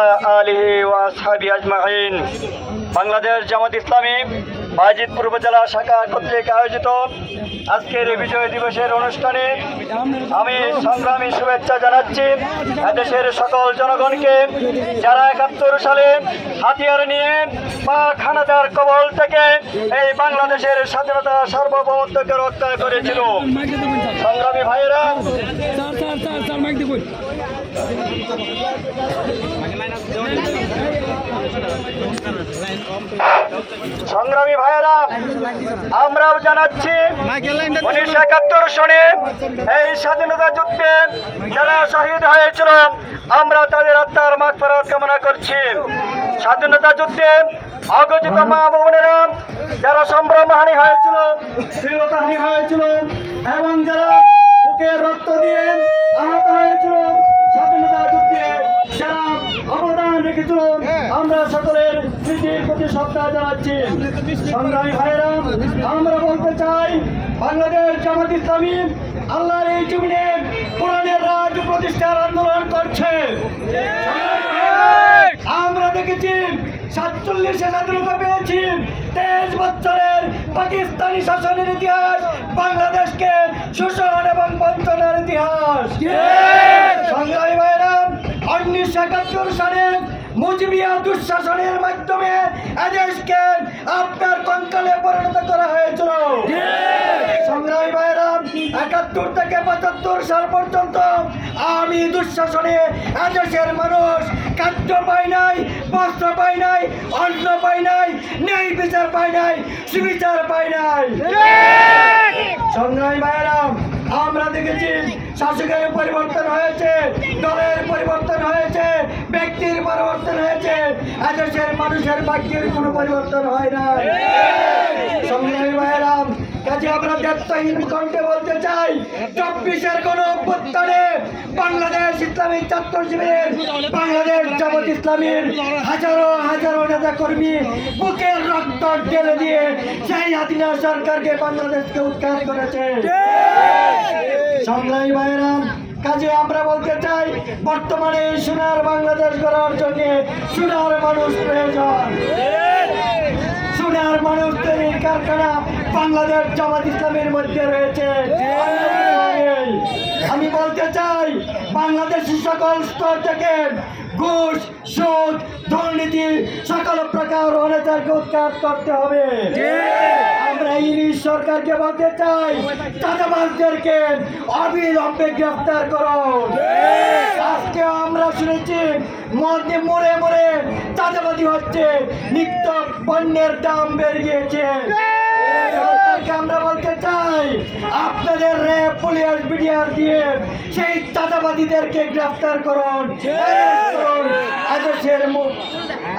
আলা আলিহি ওয়া আসহাবিহি আজমাইন। বাংলাদেশ জামাত ইসলামী বাজিতপুর উপজেলা শাখা কর্তৃক আয়োজিত আজকের এই বিজয় দিবসের অনুষ্ঠানে আমি সংগ্রামী শুভেচ্ছা জানাচ্ছি দেশের সকল জনগণকে, যারা ৭১ সালে হাতিয়ার নিয়ে পাক হানাদার কবল থেকে এই বাংলাদেশের স্বাধীনতা সার্বভৌমত্বকে রক্ষা করেছিল। সংগ্রামী ভাইয়েরা, সংগ্রামী ভাইয়েরা, আমরাও জানাচ্ছি ১৯৭১ সনে এই স্বাধীনতা যুদ্ধে যারা শহীদ হয়েছিল, আমরা তাদের আত্মার মাগফিরাত কামনা করছি। স্বাধীনতা যুদ্ধে অগতিত মা বোনেরা যারা সম্ভ্রমহানি হয়েছিল, প্রিয়তাহানি হয়েছিল এবং যারা বুকের রক্ত দিয়ে আহত হয়েছিল, স্বাধীনতা যুদ্ধে যারা অবদান রেখেছিল, আমরা সকলের স্মৃতির প্রতি শ্রদ্ধা জানাচ্ছি। সংগ্রামী ভাইয়েরা, আমরা বলতে চাই, বাংলাদেশ জামাত ইসলামী আল্লাহর এই জমিনে কোরআনের রাজ প্রতিষ্ঠার আন্দোলন করছে। আমরা দেখেছি ৪৭ স্বাধীনতা পেয়েছি, ২৩ বছরের পাকিস্তানি শাসনের ইতিহাস বাংলাদেশকে শোষণ এবং বঞ্চনার ইতিহাস। সংগ্রামী ভাইয়েরা, ১৯৭১ সালে মুজিবিয়া দুঃশাসনের মাধ্যমে এদেশকে আপনার কঙ্কালে পরিণত করা হয়েছিল। সংগ্রামী ভাইয়েরা, ৭১ থেকে ৭৫ সাল পর্যন্ত আমি দুঃশাসনে এদেশের মানুষ খাদ্য পায় নাই, বস্ত্র পায় নাই, অন্ন পায় নাই, ন্যায় বিচার পায় নাই, সুবিচার পায় নাই। সংগ্রামী ভাইয়েরা, আমরা দেখেছি শাসকের পরিবর্তন হয়েছে, দলের পরিবর্তন হয়েছে, ব্যক্তির পরিবর্তন হয়েছে, এদেশের মানুষের ভাগ্যের কোনো পরিবর্তন হয় না। সংগ্রামী ভাইয়েরা, কাজে আমরা দায়িত্বহীন কণ্ঠে বলতে চাই, ২৪-এর কোন অভ্যুত্থানে বাংলাদেশ ইসলামী ছাত্র শিবিরের, বাংলাদেশ জামাত ইসলামীর হাজারো হাজারো নেতা কর্মী বুকের রক্ত ঢেলে দিয়ে সেই হাসিনা সরকারকে বাংলাদেশকে উৎখাত করেছে। সংগ্রামী ভাইয়েরা, কাজে আমরা বলতে চাই, বর্তমানে সোনার বাংলাদেশ গড়ার জন্য সোনার মানুষ প্রয়োজন। সোনার মানুষ তৈরির কারখানা বাংলাদেশ জামাত ইসলামের মধ্যে রয়েছে। আমি বলতে চাই, বাংলাদেশের সকল স্তর থেকে ঘুষ, সুদ, দুর্নীতি, সকল প্রকার অনাচারকে উৎখাত করতে হবে। আমরা ইংলিশ সরকারকে বলতে চাই, চাঁদাবাজদেরকে অবিলম্বে গ্রেফতার করুন। আজকে আমরা শুনেছি মধ্যে মোড়ে মোড়ে চাঁদাবাজি হচ্ছে, নিত্য পণ্যের দাম বেড়ে গিয়েছে। আমরা বলতে চাই, আপনাদের র্যাব, পুলিশ, বিডিআর দিয়ে সেই চাঁদাবাদীদেরকে গ্রেফতার করুন।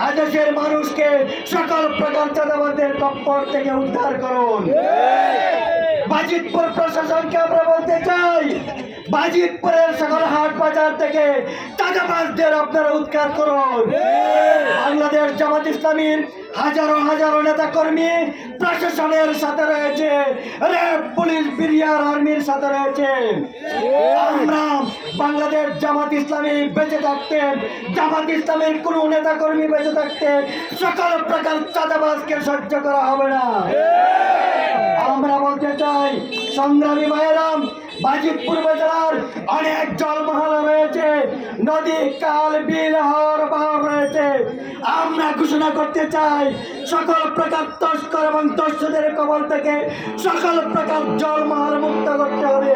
আদেশের মানুষকে সকল প্রকার চাঁদাবাদের কপ্পর থেকে উদ্ধার করুন। বাজিতপুর প্রশাসনকে আমরা বলতে চাই, বাজিতপুরের সকল হাট বাজার থেকে চাঁদাবাজদের আপনারা উৎখাত করুন। বাংলাদেশ জামাত ইসলামীর হাজারো হাজারো নেতা কর্মী প্রশাসনের সাথে রয়েছে, র্যাব, পুলিশ, বিডিআর, আর্মির সাথে রয়েছে। আমরা বাংলাদেশ জামাত ইসলামী বেঁচে থাকতে, জামাত ইসলামের কোনো নেতা কর্মী বেঁচে থাকতে সকল প্রকার চাঁদাবাজকে সহ্য করা হবে না। আমরা বলতে চাই, সংগ্রামী ভাইয়েরা, বাজিতপুর উপজেলার অনেক জলমহল রয়েছে, নদী, কাল, বিল, হাওর, বাহর রয়েছে। আমরা ঘোষণা করতে চাই, সকল প্রকার তস্কর এবং দস্যুদের কবল থেকে সকল প্রকার জলমহল মুক্ত করতে হবে।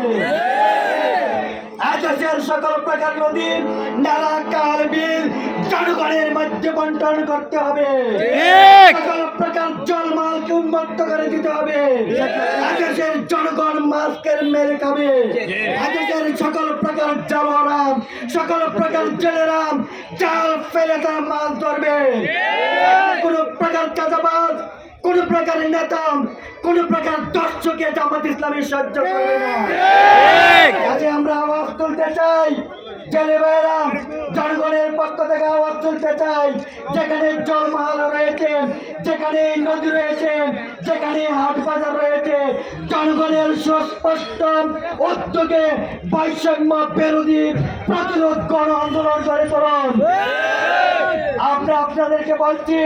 এদেশের সকল প্রকার নদী, নালা, কাল, বিল জনগণের মধ্যে বন্টন করতে হবে। সকল প্রকার জলমালকে উন্মুক্ত করে দিতে হবে। এদেশের জনগণ মাছকে মেরে খাবে। এদেশের সকল প্রকার জলরাম, সকল প্রকার জেলেরাম জাল ফেলে তারা মাছ ধরবে। কোন প্রকার চাঁদাবাজ, কোন প্রকার নেতা, কোন প্রকার দর্শকে জামাত ইসলামী সহ্য করবে না। কাজে আমরা আওয়াজ তুলতে চাই, জেলে ভাইরাম জনগণের পক্ষ থেকে আওয়াজ তুলতে চাই, যেখানে জলমহল রয়েছে, যেখানে নদী রয়েছে, যেখানে হাট বাজার রয়েছে, জনগণের সুস্পষ্ট উদ্যোগে বৈষম্য বিরোধী প্রতিরোধ গণ আন্দোলন করে তুলুন। আমরা আপনাদেরকে বলছি,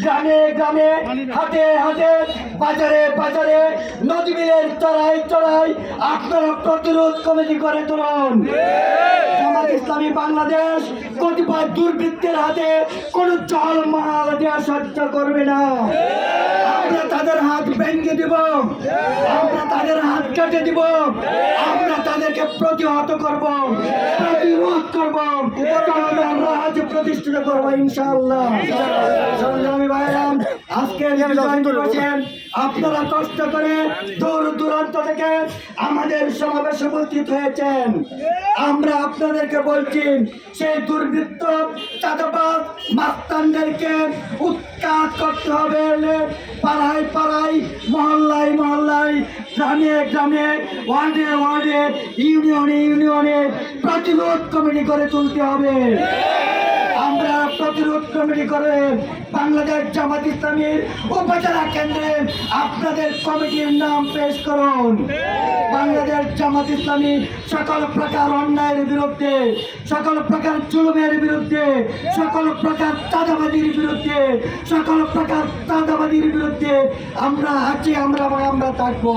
গ্রামে গ্রামে, হাটে হাটে, বাজারে বাজারে, নদী বিলের চড়াই চড়াই আপনারা প্রতিরোধ কমিটি করে তুলুন। জামাত ইসলামী বাংলাদেশ কতিপয় দুর্বৃত্তের হাতে কোন জলমহল দেওয়া সহ্য করবে না। আমরা তাদের হাত ভেঙে দিব, আমরা তাদের হাত কেটে দিব, আমরা তাদেরকে প্রতিহত করব, প্রতিরোধ করব, রাজ প্রতিষ্ঠিত করবো ইনশাআল্লাহ। সংগ্রামী ভাইরাম, আজকে আপনারা কষ্ট করে দূর দূরান্ত থেকে আমাদের সমাবেশে উপস্থিত হয়েছেন। আমরা আপনাদেরকে বলছি, সেই দুর্বৃত্ত চাঁদাবাজ মাস্তানদেরকে উৎখাত করতে হবে। পাড়ায় পাড়ায়, মহল্লায় মহল্লায়, গ্রামে গ্রামে, ওয়ার্ডে ওয়ার্ডে, ইউনিয়নে ইউনিয়নে প্রতিরোধ কমিটি করে তুলতে হবে। আমরা প্রতিরোধ কমিটি করে বাংলাদেশ জামাত ইসলামীর উপজেলা কেন্দ্রে আপনাদের কমিটির নাম পেশ করুন। বাংলাদেশ জামাত ইসলামী সকল প্রকার অন্যায়ের বিরুদ্ধে, সকল প্রকার জুলুমের বিরুদ্ধে, সকল প্রকার চাঁদাবাজির বিরুদ্ধে, সকল প্রকার চাঁদাবাজির বিরুদ্ধে আমরা আছি, আমরা থাকবো।